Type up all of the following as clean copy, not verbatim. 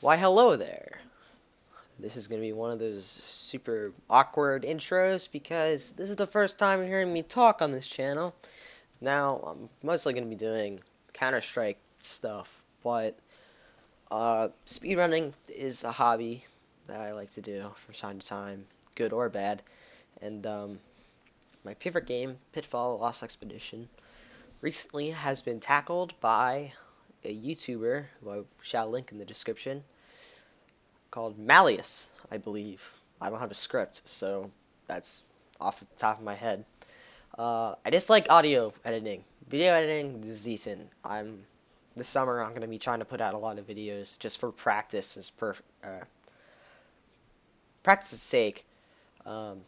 Why, hello there. This is going to be one of those super awkward intros because this is the first time you're hearing me talk on this channel. Now, I'm mostly going to be doing Counter-Strike stuff, but speedrunning is a hobby that I like to do from time to time, good or bad. And my favorite game, Pitfall Lost Expedition, recently has been tackled by a YouTuber, who I shall link in the description, called Malleus, I believe. I don't have a script, so that's off the top of my head. I dislike audio editing. Video editing is decent. This summer I'm gonna be trying to put out a lot of videos just for practice's sake. Um,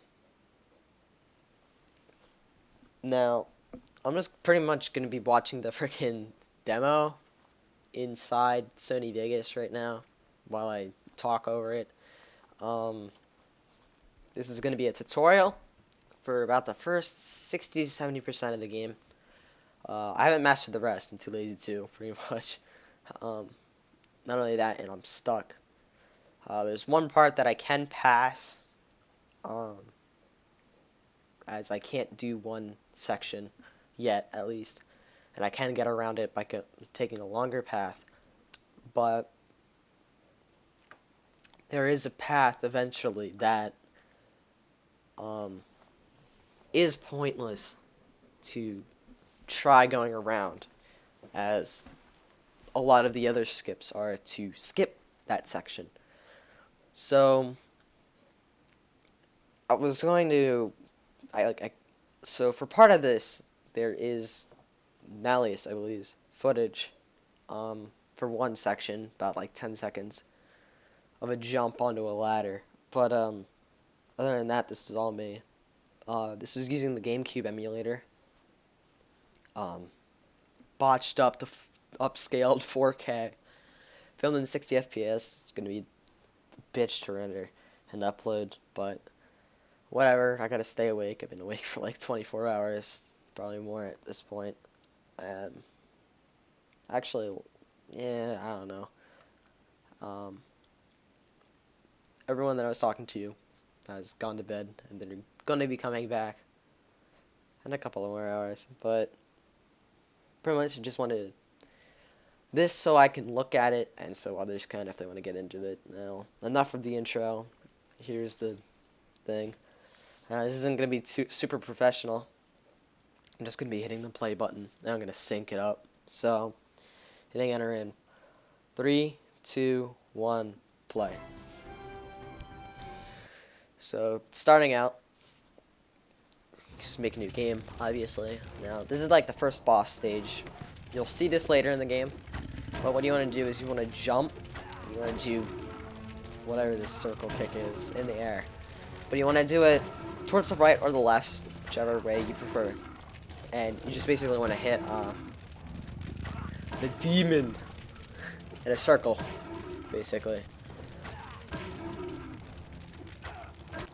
Now I'm just pretty much gonna be watching the freaking demo inside Sony Vegas right now while I talk over it. Um, this is going to be a tutorial for about the first 60 to 70% of the game. I haven't mastered the rest. I'm too lazy to, pretty much. Not only that, and I'm stuck. There's one part that I can pass, as I can't do one section yet, at least. And I can get around it by taking a longer path. But there is a path eventually that is pointless to try going around, as a lot of the other skips are to skip that section. So I was going to, so for part of this, there is Malleus, I believe, footage for one section, about like 10 seconds, of a jump onto a ladder. But other than that, this is all me. This is using the GameCube emulator. Botched up the upscaled 4K. Filmed in 60 FPS. It's gonna be a bitch to render and upload, but whatever. I gotta stay awake. I've been awake for like 24 hours, probably more at this point. Actually, yeah, I don't know. Everyone that I was talking to has gone to bed, and they're going to be coming back in a couple of more hours. But pretty much I just wanted this so I can look at it, and so others can if they want to get into it. Now, enough of the intro. Here's the thing. This isn't going to be super professional. I'm just going to be hitting the play button, and I'm going to sync it up. So, hitting enter in 3, 2, 1, play. So, starting out, just make a new game, obviously. Now, this is like the first boss stage. You'll see this later in the game. But what you want to do is you want to jump. You want to do whatever this circle kick is in the air. But you want to do it towards the right or the left, whichever way you prefer. And you just basically want to hit the demon in a circle, basically.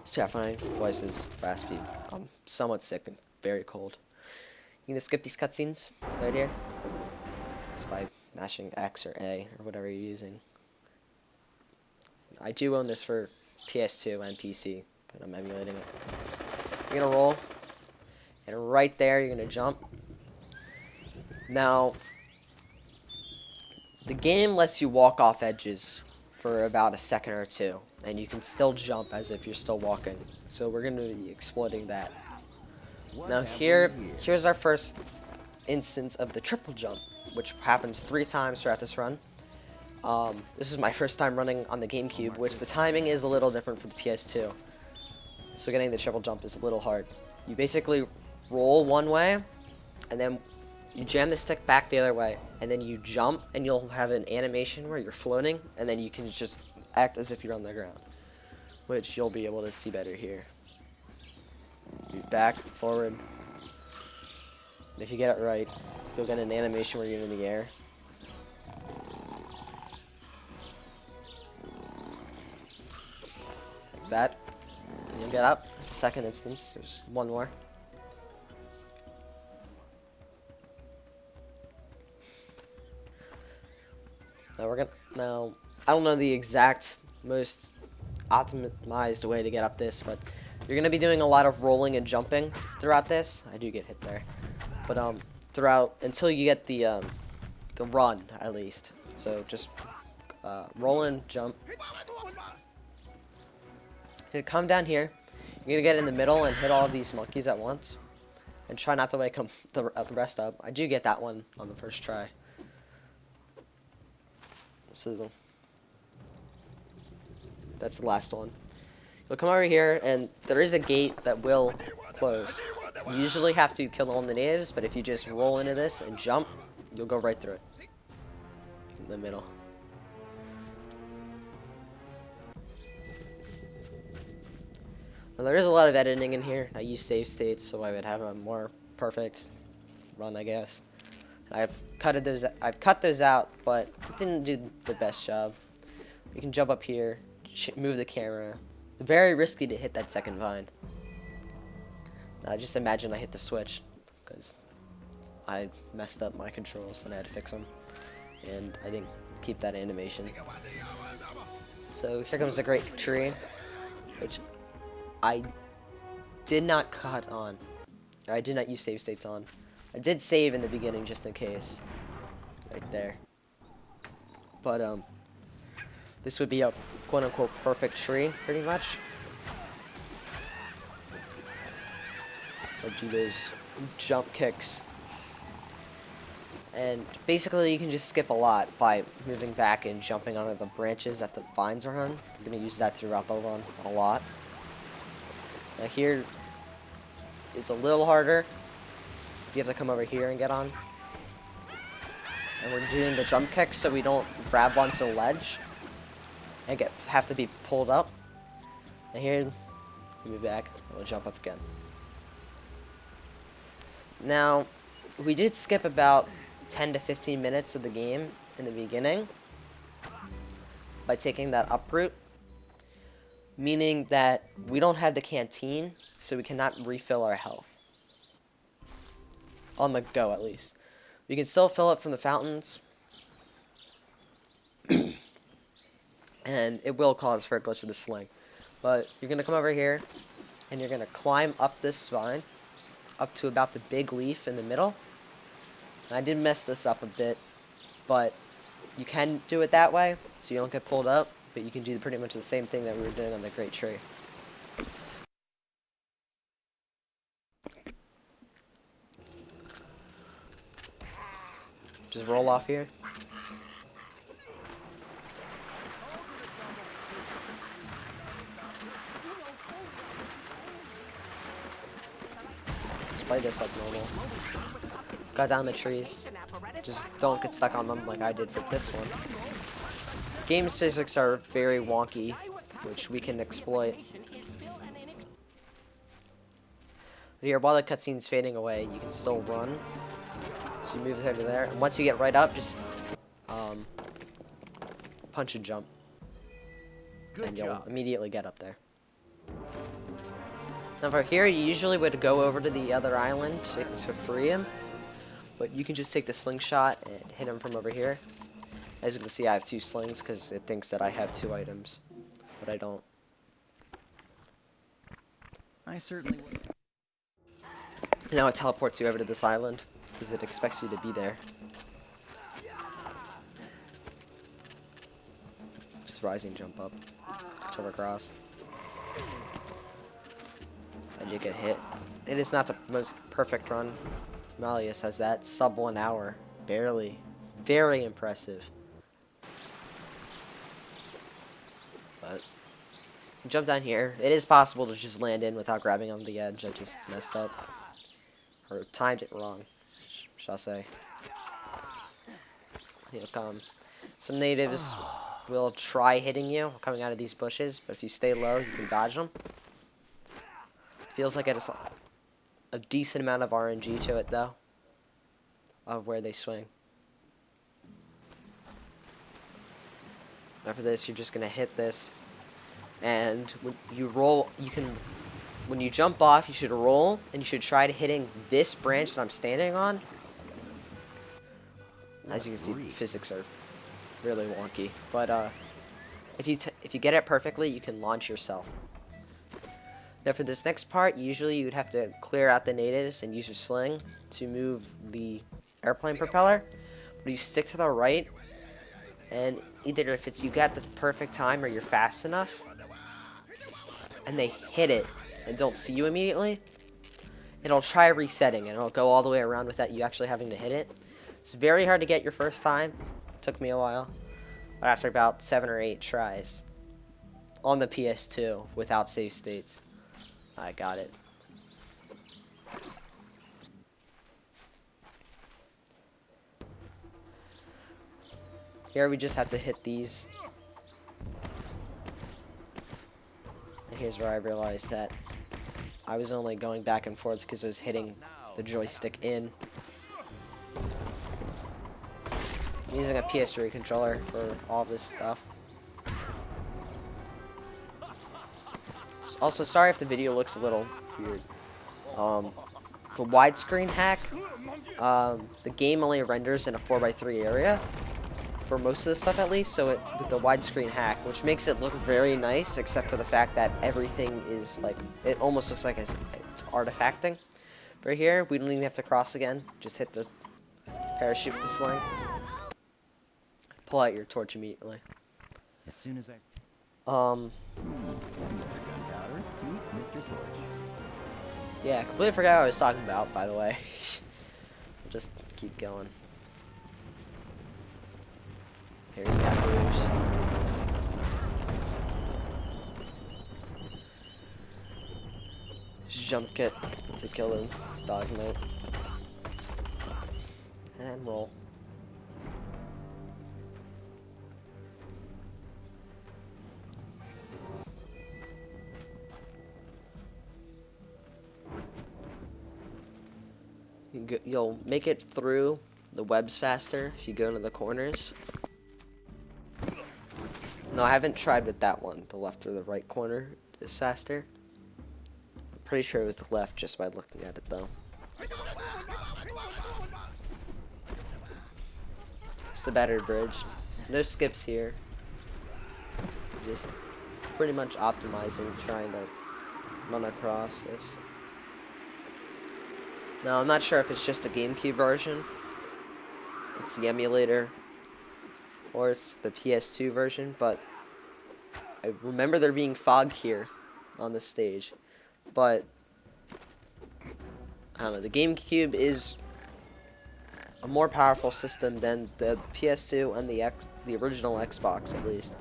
So yeah, my voice is raspy. I'm somewhat sick and very cold. You gonna skip these cutscenes right here? Just by mashing X or A or whatever you're using. I do own this for PS2 and PC, but I'm emulating it. You're gonna roll, and right there you're gonna jump. Now, the game lets you walk off edges for about a second or two, and you can still jump as if you're still walking. So we're going to be exploiting that. Now here's our first instance of the triple jump, which happens 3 times throughout this run. This is my first time running on the GameCube, which the timing is a little different for the PS2. So getting the triple jump is a little hard. You basically roll one way, and then you jam the stick back the other way, and then you jump, and you'll have an animation where you're floating, and then you can just act as if you're on the ground, which you'll be able to see better here. Move back, forward, and if you get it right, you'll get an animation where you're in the air. Like that, and you'll get up. It's the second instance. There's one more. Now I don't know the exact most optimized way to get up this, but you're gonna be doing a lot of rolling and jumping throughout this. I do get hit there, but throughout until you get the run at least. So just roll and jump. You're gonna come down here. You're gonna get in the middle and hit all of these monkeys at once, and try not to wake them the rest up. I do get that one on the first try. So that's the last one. You'll come over here, and there is a gate that will close. You usually have to kill all the natives, but if you just roll into this and jump, you'll go right through it. In the middle. Now, there is a lot of editing in here. I use save states so I would have a more perfect run, I guess. I've cut those out, but it didn't do the best job. You can jump up here, move the camera. Very risky to hit that second vine. Just imagine I hit the switch, because I messed up my controls and I had to fix them, and I didn't keep that animation. So here comes the great tree, which I did not cut on. I did not use save states on. I did save in the beginning just in case, right there. But this would be a quote-unquote perfect tree, pretty much. I'll do those jump kicks. And basically you can just skip a lot by moving back and jumping onto the branches that the vines are on. I'm going to use that throughout the run a lot. Now here is a little harder. You have to come over here and get on. And we're doing the jump kick so we don't grab onto the ledge and have to be pulled up. And here, move back, and we'll jump up again. Now, we did skip about 10 to 15 minutes of the game in the beginning by taking that up route, meaning that we don't have the canteen, so we cannot refill our health. On the go, at least. We can still fill it from the fountains, and it will cause for a glitch with the sling. But you're going to come over here, and you're going to climb up this vine, up to about the big leaf in the middle. And I did mess this up a bit, but you can do it that way, so you don't get pulled up, but you can do pretty much the same thing that we were doing on the great tree. Just roll off here. Let's play this like normal. Cut down the trees. Just don't get stuck on them like I did for this one. Game's physics are very wonky, which we can exploit. But here, while the cutscene's fading away, you can still run. So you move it over there, and once you get right up, just punch and jump, and you'll immediately get up there. Now for here, you usually would go over to the other island to free him, but you can just take the slingshot and hit him from over here. As you can see, I have 2 slings because it thinks that I have 2 items, but I don't. I certainly would. Now it teleports you over to this island, because it expects you to be there. Just rising, jump up, jump across, and you get hit. It is not the most perfect run. Malleus has that sub 1 hour, barely. Very impressive. But you jump down here. It is possible to just land in without grabbing on the edge. I just messed up, or timed it wrong, shall I say. He'll come. Some natives will try hitting you coming out of these bushes, but if you stay low, you can dodge them. Feels like it has a decent amount of RNG to it, though, of where they swing. After this, you're just gonna hit this, and when you roll, when you jump off, you should roll, and you should try to hitting this branch that I'm standing on. As you can see, the physics are really wonky, but If you get it perfectly, you can launch yourself. Now for this next part, usually you'd have to clear out the natives and use your sling to move the airplane propeller. But you stick to the right, and either if it's you got the perfect time or you're fast enough, and they hit it and don't see you immediately, it'll try resetting and it'll go all the way around without you actually having to hit it. It's very hard to get your first time. It took me a while. But after about 7 or 8 tries on the PS2 without save states, I got it. Here we just have to hit these. And here's where I realized that I was only going back and forth because I was hitting the joystick in. I'm using a PS3 controller for all this stuff. Also, sorry if the video looks a little weird. The widescreen hack, the game only renders in a 4:3 area for most of the stuff at least, so with the widescreen hack, which makes it look very nice, except for the fact that everything is like, it almost looks like it's artifacting. For here, we don't even have to cross again, just hit the parachute with the sling. Pull out your torch immediately. As soon as I... Um, Gunpowder to Mr. Torch. yeah, completely forgot what I was talking about, by the way. Just keep going. Here's got moves. Jump kit to kill the stalagmite. And roll. You'll make it through the webs faster if you go into the corners. No, I haven't tried with that one. The left or the right corner is faster. I'm pretty sure it was the left just by looking at it, though. It's the battered bridge. No skips here. Just pretty much optimizing, trying to run across this. Now, I'm not sure if it's just the GameCube version, it's the emulator, or it's the PS2 version, but I remember there being fog here on the stage. But I don't know, the GameCube is a more powerful system than the PS2 and the original Xbox, at least.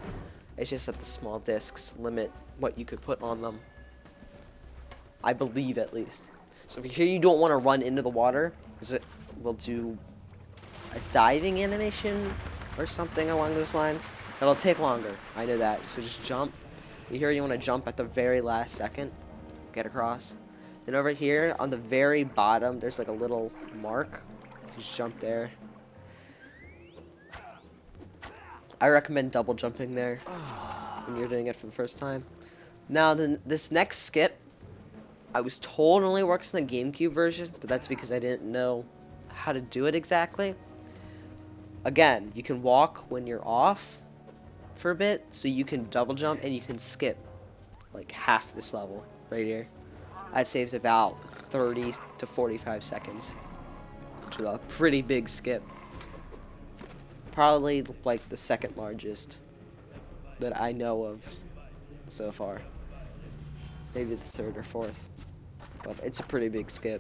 It's just that the small discs limit what you could put on them. I believe, at least. So if here you don't want to run into the water, because it will do a diving animation or something along those lines. It'll take longer. I know that. So just jump. Here you want to jump at the very last second. Get across. Then over here on the very bottom, there's like a little mark. Just jump there. I recommend double jumping there when you're doing it for the first time. Now, this next skip, I was told only works in the GameCube version, but that's because I didn't know how to do it exactly. Again, you can walk when you're off for a bit, so you can double jump and you can skip like half this level right here. That saves about 30 to 45 seconds, which is a pretty big skip. Probably like the second largest that I know of so far. Maybe the third or fourth. But it's a pretty big skip.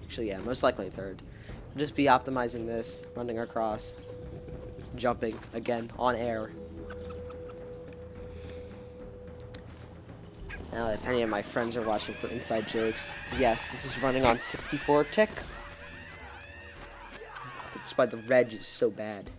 Actually, yeah, most likely third. Just be optimizing this, running across, jumping, again, on air. Now, if any of my friends are watching for inside jokes, yes, this is running on 64 tick. That's why the reg is so bad.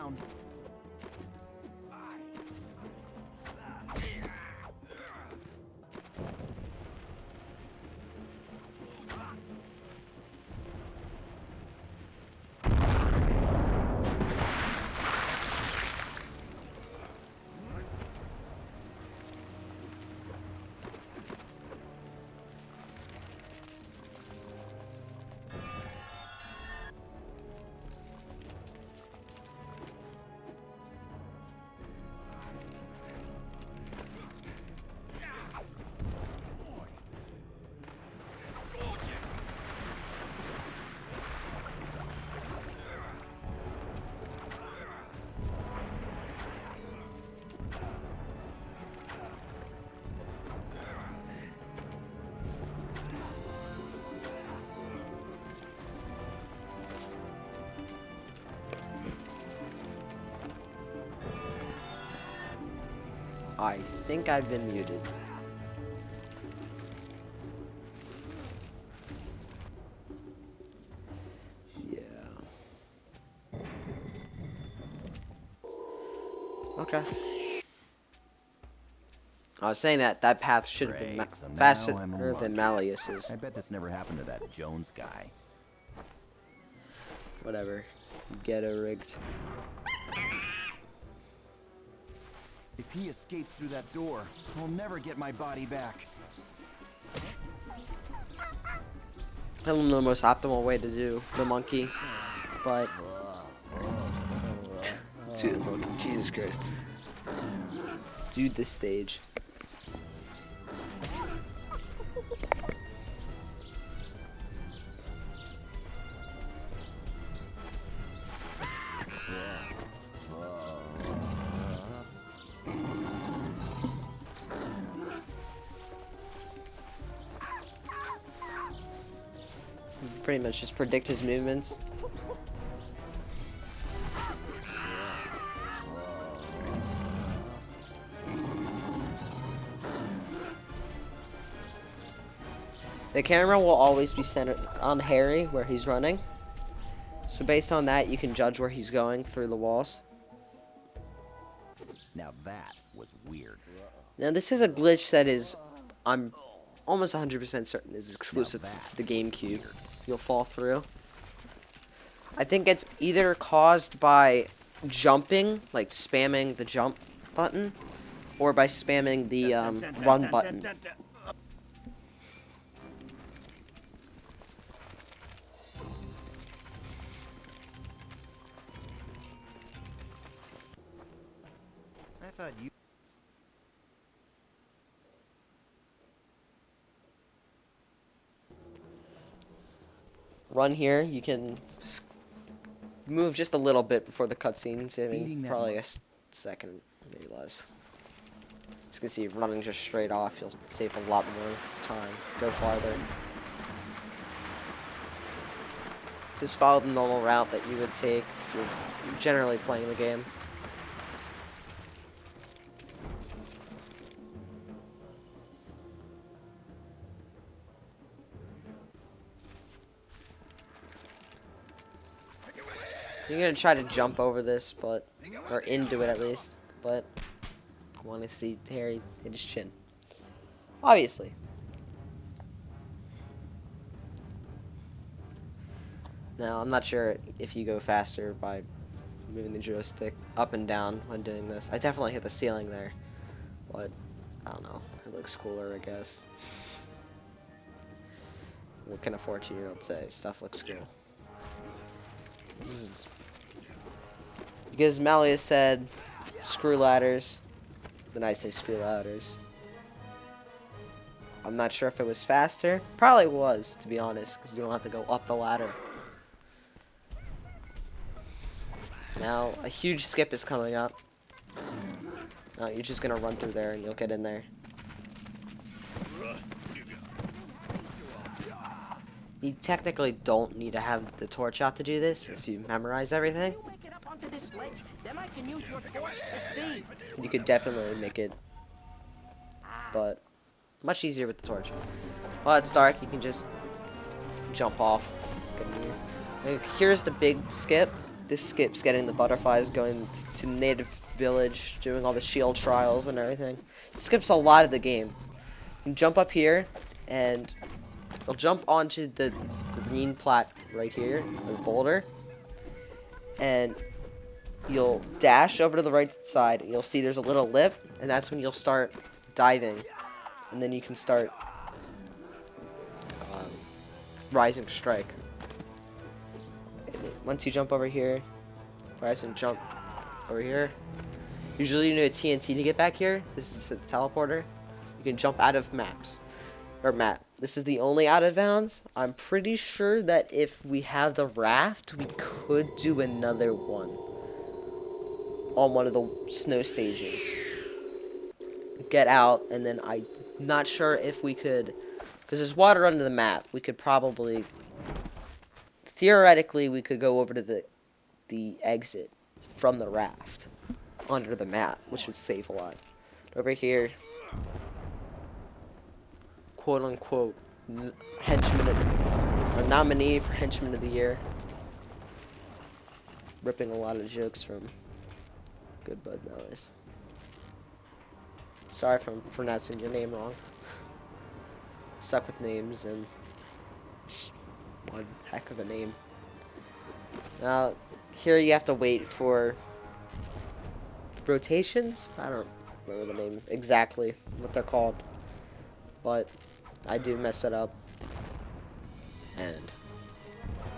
down. I think I've been muted. Yeah. Okay. I was saying that path should have been Great, so now faster I'm than unlucky. Malleus's. I bet this never happened to that Jones guy. Whatever. Ghetto rigged. If he escapes through that door, I'll never get my body back. I don't know the most optimal way to do the monkey, but do the monkey. Jesus Christ. Do this stage. Pretty much just predict his movements. The camera will always be centered on Harry where he's running. So based on that, you can judge where he's going through the walls. Now that was weird. Now this is a glitch that is, I'm almost 100% certain is exclusive to the GameCube. You'll fall through. I think it's either caused by jumping, like spamming the jump button, or by spamming the run button. I thought you... Run here, you can move just a little bit before the cutscene, saving Beating that probably a second, maybe less. As you can see, running just straight off, you'll save a lot more time. Go farther. Just follow the normal route that you would take if you're generally playing the game. You're gonna try to jump over this, but or into it at least, but I want to see Harry hit his chin. Obviously. Now I'm not sure if you go faster by moving the joystick up and down when doing this. I definitely hit the ceiling there, but I don't know. It looks cooler, I guess. What can a 14-year-old say? Stuff looks cool. Because Malleus said, screw ladders, then I say screw ladders. I'm not sure if it was faster. Probably was, to be honest, because you don't have to go up the ladder. Now, a huge skip is coming up. Now, you're just going to run through there and you'll get in there. You technically don't need to have the torch out to do this if you memorize everything. You could definitely make it, but much easier with the torch. While it's dark, you can just jump off. And here's the big skip. This skips getting the butterflies, going to the native village, doing all the shield trials and everything. Skips a lot of the game. You can jump up here, and you'll jump onto the green plat right here, the boulder, and you'll dash over to the right side, and you'll see there's a little lip, and that's when you'll start diving, and then you can start rising strike. Once you jump over here, rise and jump over here. Usually you need a TNT to get back here. This is the teleporter. You can jump out of maps. Or map. This is the only out of bounds. I'm pretty sure that if we have the raft, we could do another one on one of the snow stages. Get out, and then I'm not sure if we could, because there's water under the map. We could probably, theoretically, we could go over to the exit from the raft under the map, which would save a lot. Over here, quote unquote, henchman or nominee for henchman of the year. Ripping a lot of jokes from Good Bud Malleus. Sorry if I'm pronouncing your name wrong. Suck with names, and one heck of a name. Now, here you have to wait for rotations. I don't remember the name exactly, what they're called, but I do mess it up and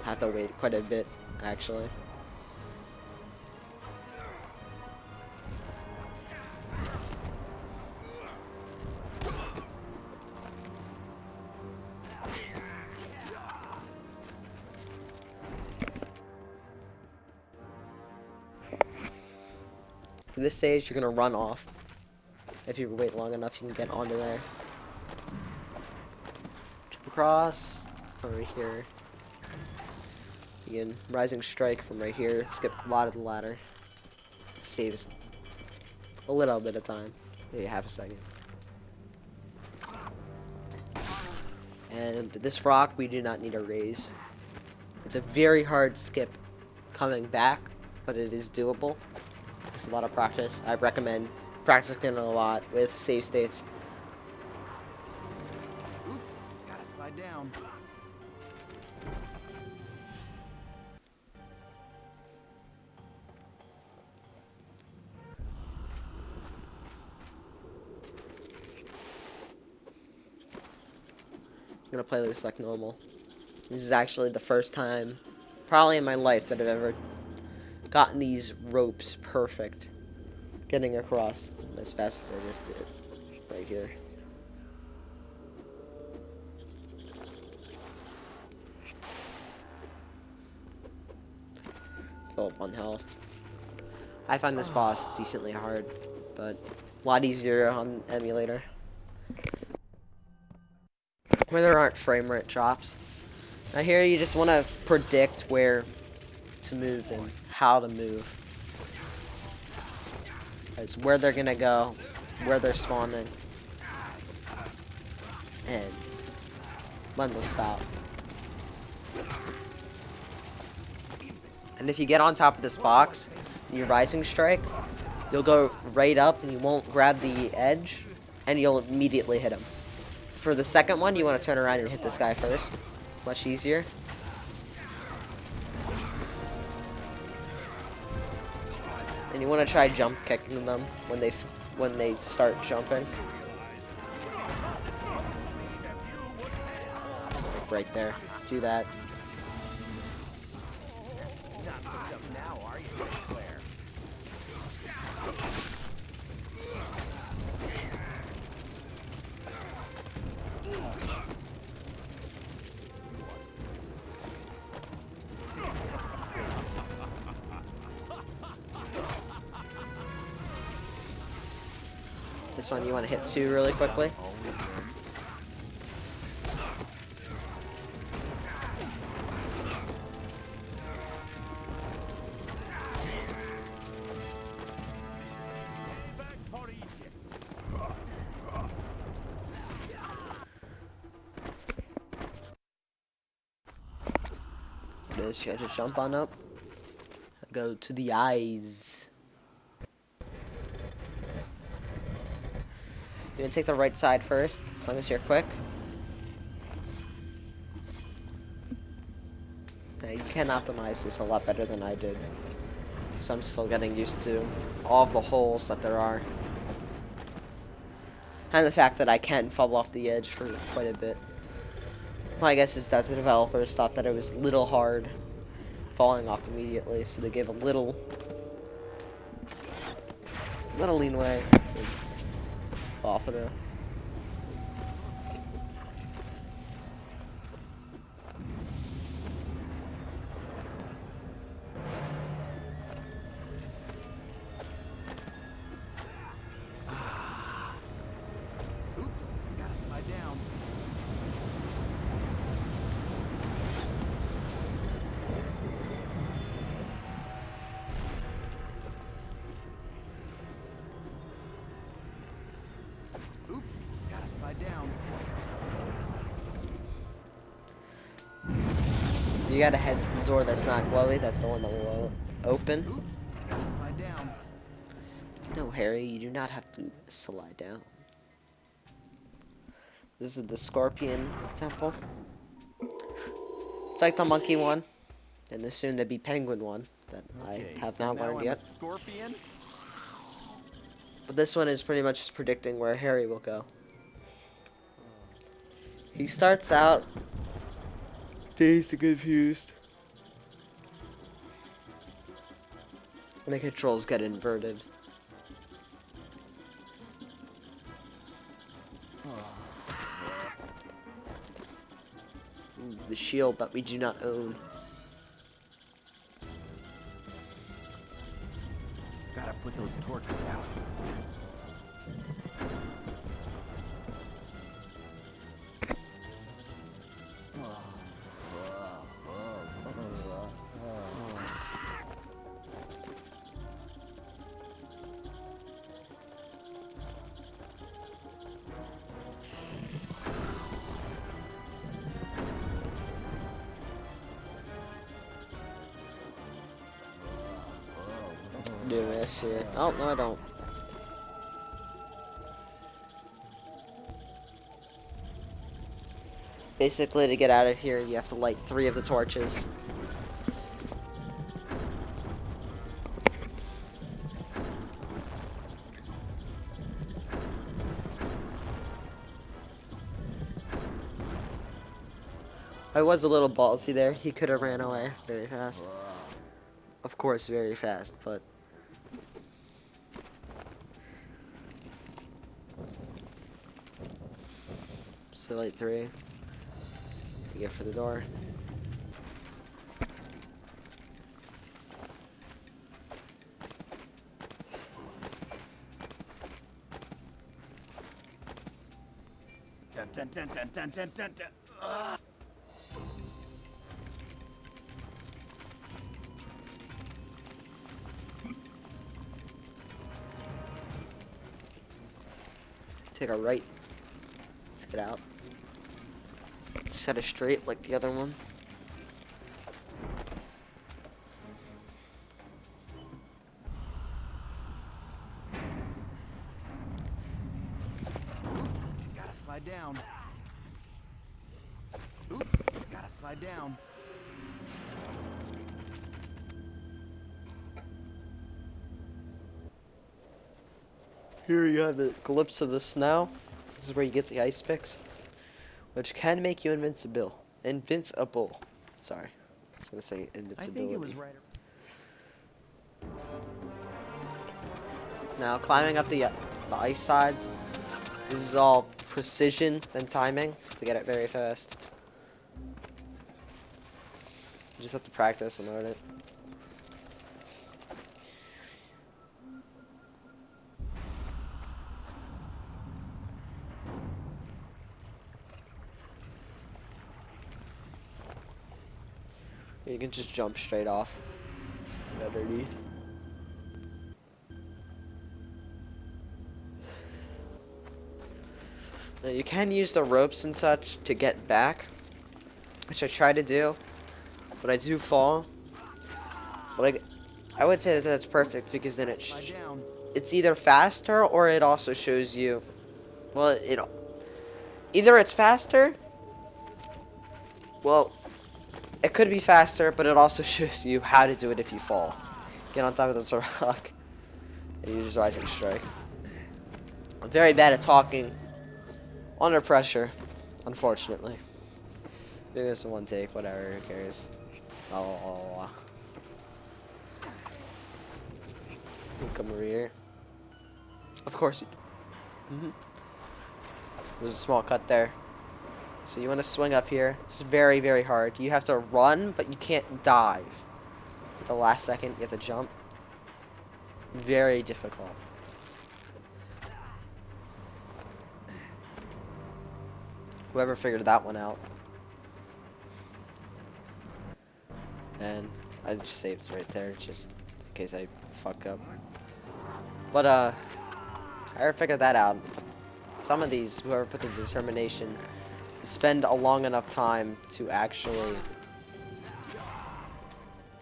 have to wait quite a bit, actually. For this stage, you're gonna run off. If you wait long enough, you can get onto there. Jump across, over here. You can rising strike from right here. Skip a lot of the ladder. Saves a little bit of time. Maybe half a second. And this rock, we do not need a raise. It's a very hard skip coming back, but it is doable. It's a lot of practice. I recommend practicing it a lot with save states. Oops, gotta slide down. I'm gonna play this like normal. This is actually the first time, probably in my life, that I've ever gotten these ropes perfect. Getting across as fast as I just did. Right here. Oh, 1 health. I find this boss decently hard, but a lot easier on emulator, where there aren't frame rate drops. Now here you just want to predict where to move and how to move. It's where they're gonna go, where they're spawning, and when they'll stop. And if you get on top of this box, your rising strike, you'll go right up and you won't grab the edge, and you'll immediately hit him. For the second one, you want to turn around and hit this guy first. Much easier. And you want to try jump kicking them when they start jumping. Like right there. Do that. This one you want to hit 2 really quickly. It is, you have to jump on up. Go to the eyes. You're gonna take the right side first, as long as you're quick. Now, you can optimize this a lot better than I did. So I'm still getting used to all of the holes that there are. And the fact that I can fall off the edge for quite a bit. My guess is that the developers thought that it was a little hard falling off immediately, so they gave a little leeway to fall off of there. Oops, gotta slide down. Oops, gotta slide down. You gotta head to the door that's not glowy. That's the one that will open. Oops, gotta slide down. No, Harry, you do not have to slide down. This is the Scorpion Temple. It's like the monkey one, and the soon-to-be penguin one that Okay, I have so not now learned I'm yet. a scorpion. But this one is pretty much just predicting where Harry will go. He starts out dazed and confused. And the controls get inverted. Ooh, the shield that we do not own. Gotta put those torches out. Do this here. Oh, no, I don't. Basically, to get out of here, you have to light 3 of the torches. I was a little ballsy there. He could have ran away very fast. Of course, very fast, but... So, light 3. You get for the door. Dun, dun, dun, dun, dun, dun, dun, dun. Ugh. Take a right to get out. Set it straight like the other one. Gotta slide down. Oops, gotta slide down. Here you have the glimpse of the snow. This is where you get the ice picks, which can make you invincible. Invincible. Sorry, I was gonna say I invincibility. think it was right. Now climbing up the ice sides. This is all precision and timing to get it very fast. You just have to practice and learn it. You can just jump straight off underneath. Now you can use the ropes and such to get back, which I try to do, but I do fall. But I would say that that's perfect because then Lie down. it's either faster or it also shows you. Well, either it's faster. Well, it could be faster, but it also shows you how to do it if you fall. Get on top of this rock and use rising strike. I'm very bad at talking under pressure, unfortunately. I think this is one take, whatever, who cares. Oh, come over here. Of course you do. There's a small cut there. So you want to swing up here. It's very, very hard. You have to run, but you can't dive. At the last second, you have to jump. Very difficult. Whoever figured that one out. And I just saved right there, just in case I fuck up. But, I already figured that out. Some of these, whoever put the determination, spend a long enough time to actually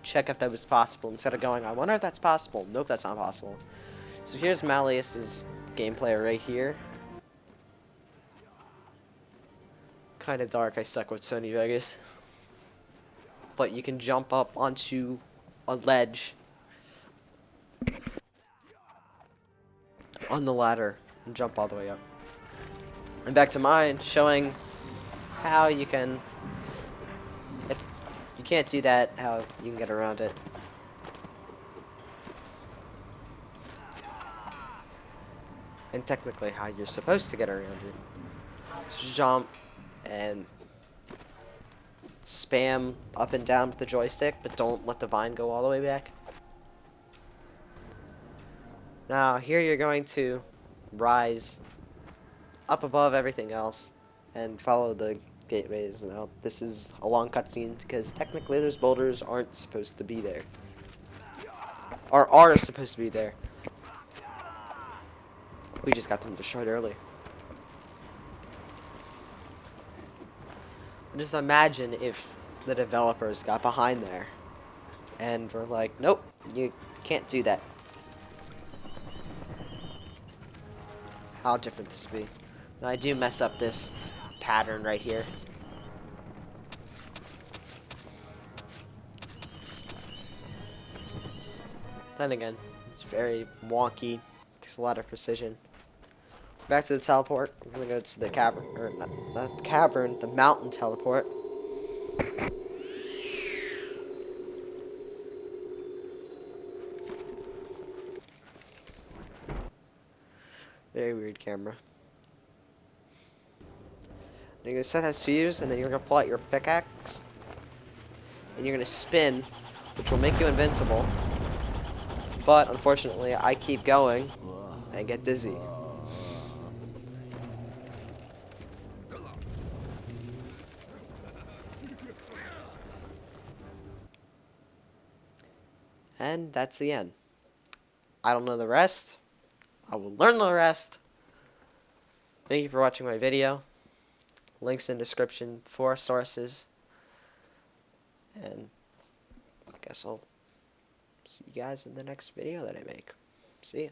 check if that was possible instead of going, I wonder if that's possible. Nope, that's not possible. So here's Malleus's gameplay right here. Kind of dark, I suck with Sony Vegas. But you can jump up onto a ledge on the ladder and jump all the way up. And back to mine, showing how you can, if you can't do that, how you can get around it. And technically how you're supposed to get around it. So jump and spam up and down with the joystick, but don't let the vine go all the way back. Now here you're going to rise up above everything else and follow the gateways. Now this is a long cutscene because technically those boulders aren't supposed to be there, or are supposed to be there. We just got them destroyed early. Just imagine if the developers got behind there and were like, nope, you can't do that. How different this would be. Now I do mess up this pattern right here. Then again, it's very wonky. Takes a lot of precision. Back to the teleport. We're gonna go to the cavern, or not the cavern, the mountain teleport. Very weird camera. You're gonna set that fuse, and then you're gonna pull out your pickaxe, and you're gonna spin, which will make you invincible. But unfortunately, I keep going and get dizzy. And that's the end. I don't know the rest. I will learn the rest. Thank you for watching my video. Links in description for sources. And I guess I'll see you guys in the next video that I make. See ya.